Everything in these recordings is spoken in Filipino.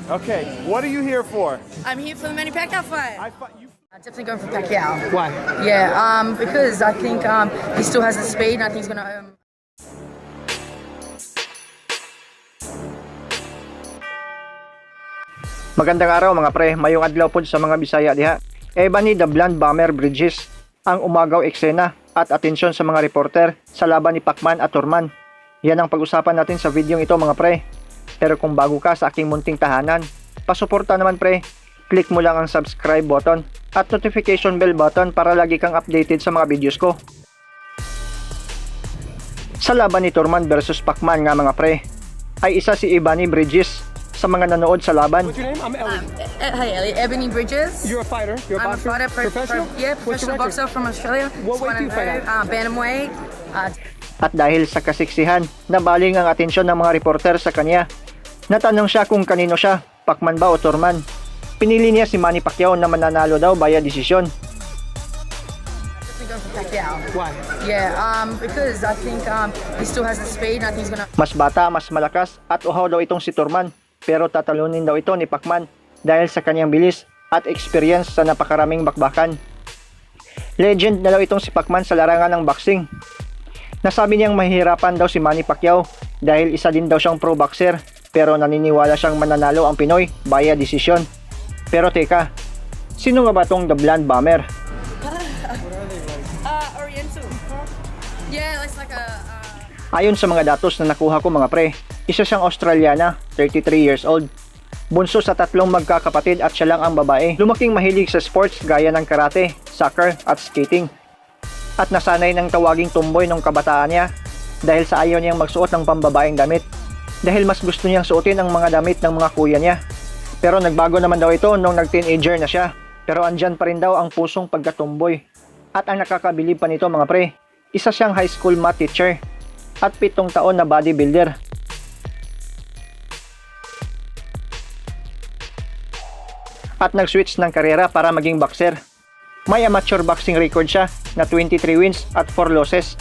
Okay, what are you here for? I'm here for the Manny Pacquiao fight. You. Definitely going for Pacquiao. Why? Yeah, because I think he still has the speed, and I think he's gonna. Magandang araw mga pre, mayong adlaw pod sa mga Bisaya diha. Ebony the Blonde Bomber Bridges ang umagaw eksena at atensyon sa mga reporter sa laban ni Pacman at Turman. Yan ang pag-usapan natin sa video ito mga pre. Pero kung bago ka sa aking munting tahanan, pasuporta naman pre, click mo lang ang subscribe button at notification bell button para lagi kang updated sa mga videos ko. Sa laban ni Turman versus Pacman nga mga pre, ay isa si Ebony Bridges sa mga nanood sa laban. What's your name? I'm Elliot. Hi, Elliot. Ebony Bridges. You're a fighter. You're a I'm boxer. a fighter, Professional. professional boxer from Australia. What weight do you fight at? Bantamweight. At dahil sa kasiksihan, nabaling ang atensyon ng mga reporter sa kanya. Natanong siya kung kanino siya, Pacman ba o Turman. Pinili niya si Manny Pacquiao na mananalo daw via desisyon. Going for Pacquiao. Why? Yeah, because I think he still has the speed, and I think he's gonna. Mas bata, mas malakas at uhaw daw itong si Turman. Pero tatalunin daw ito ni Pacman dahil sa kanyang bilis at experience sa napakaraming bakbakan. Legend na daw itong si Pacman sa larangan ng boxing. Nasabi niyang mahihirapan daw si Manny Pacquiao dahil isa din daw siyang pro boxer, pero naniniwala siyang mananalo ang Pinoy via desisyon. Pero teka, sino nga ba tong The Blonde Bomber? Oriental. Yeah, it's like a. Ayon sa mga datos na nakuha ko mga pre, isa siyang Australiana, 33 years old. Bunso sa tatlong magkakapatid at siya lang ang babae. Lumaking mahilig sa sports gaya ng karate, soccer at skating. At nasanay ng tawaging tumboy nung kabataan niya dahil sa ayaw niyang magsuot ng pambabaeng damit. Dahil mas gusto niyang suotin ang mga damit ng mga kuya niya. Pero nagbago naman daw ito nung nag-teenager na siya. Pero andyan pa rin daw ang pusong pagkatumboy. At ang nakakabilib pa nito mga pre, isa siyang high school math teacher at 7 taon na bodybuilder. At nag-switch ng karera para maging boxer. May amateur boxing record siya na 23 wins at 4 losses.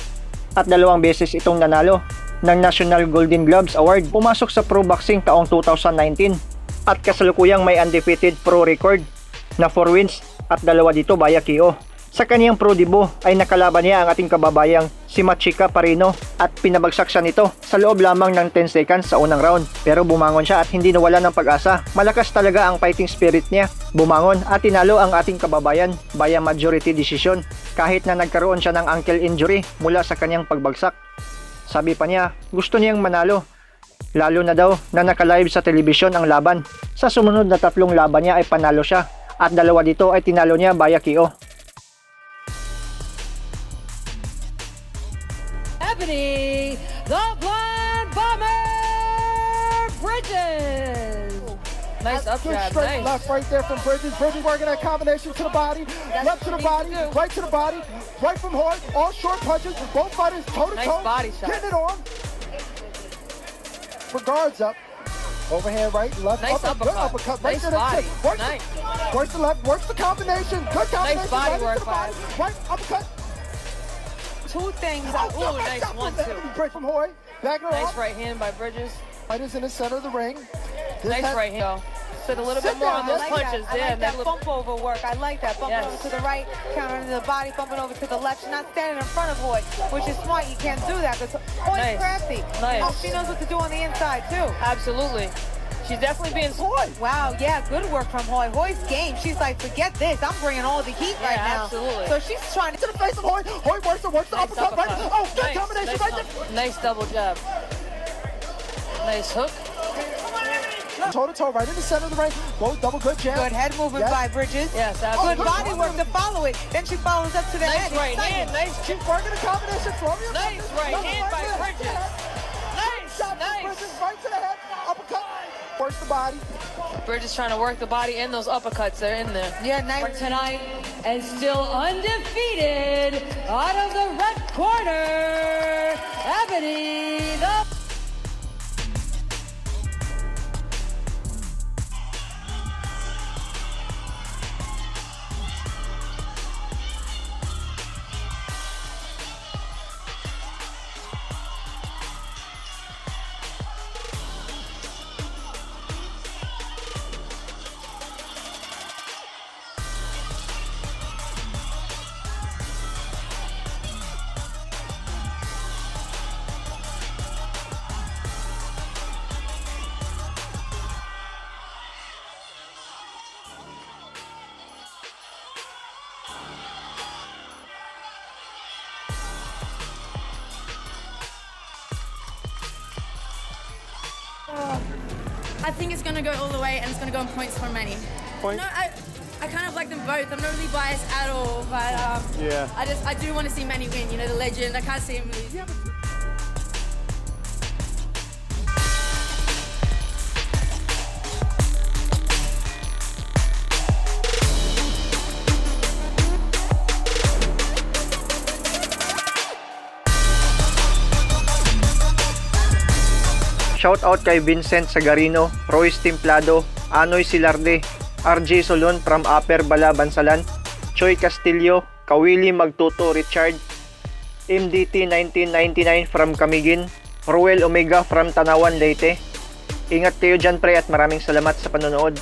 At 2 beses itong nanalo ng National Golden Gloves Award. Pumasok sa pro boxing taong 2019 at kasalukuyang may undefeated pro record na 4 wins at 2 dito via KO. Sa kaniyang pro debut ay nakalaban niya ang ating kababayang si Machika Parino at pinabagsak siya nito sa loob lamang ng 10 seconds sa unang round. Pero bumangon siya at hindi nawala ng pag-asa. Malakas talaga ang fighting spirit niya. Bumangon at tinalo ang ating kababayan via majority decision kahit na nagkaroon siya ng ankle injury mula sa kaniyang pagbagsak. Sabi pa niya, gusto niyang manalo. Lalo na daw na naka-live sa telebisyon ang laban. Sa sumunod na 3 laban niya ay panalo siya at 2 dito ay tinalo niya via KO. Ebony, the Blonde Bomber Bridges. Nice up Good jab, straight nice. left right there from Bridges. Bridges working that combination to the body, left to the body, right to the body, right from Hoy. All short punches. Both fighters toe to toe. Nice body shot. Getting it on. For guards up. Overhand right, left, Nice good uppercut. right Nice to the body. chin. Works, Nice. works the left, works the combination. Good combination. Nice body right work, into the body. Right uppercut. Two things. Ooh, nice 1-2. Break from Hoy. Backing her Nice off. right hand by Bridges. Fighters in the center of the ring. This Nice has- right hand. Sit a little Sit bit more down. on those I punches. I like that little- bump over work. I like that. Bumping Yes. over to the right, countering the body, bumping over to the left. She's not standing in front of Hoy, which is smart. You can't do that because Hoy's Nice. crafty. Nice. Oh, she knows what to do on the inside too. Absolutely. She's definitely being. Hoy. Wow, yeah, good work from Hoy. Hoy's game. She's like, forget this. I'm bringing all the heat right now. absolutely. So she's trying To the face of Hoy. Hoy works the Nice uppercut right. uppercut. Oh, good Nice, combination nice, right there. nice double jab. Nice hook. Toe to toe, right in the center of the ring. Both double good jab. Good head movement Yes. by Bridges. Yes, Good absolutely. body work to follow it. Then she follows up to the Nice head. right Exciting. hand. Nice. Keep working the combination. Throw me a Nice right hand by Bridges. Nice. Shot from Nice. Bridges right to the head. Uppercut. Works the body. Bridges trying to work the body and those uppercuts. They're in there. Yeah, nice. Tonight, and still undefeated out of the red corner, Ebony the I think it's gonna go all the way, and it's gonna go on points for Manny. Points? No, I kind of like them both. I'm not really biased at all, but Yeah. I do want to see Manny win. You know, the legend. I can't see him lose. Shout out kay Vincent Sagarino, Royce Templado, Anoy Silarde, RJ Solon from Upper Bala Bansalan, Choi Castillo, Kawili Magtuto Richard, MDT 1999 from Camiguin, Ruel Omega from Tanawan Leyte. Ingat kayo dyan pre at maraming salamat sa panonood.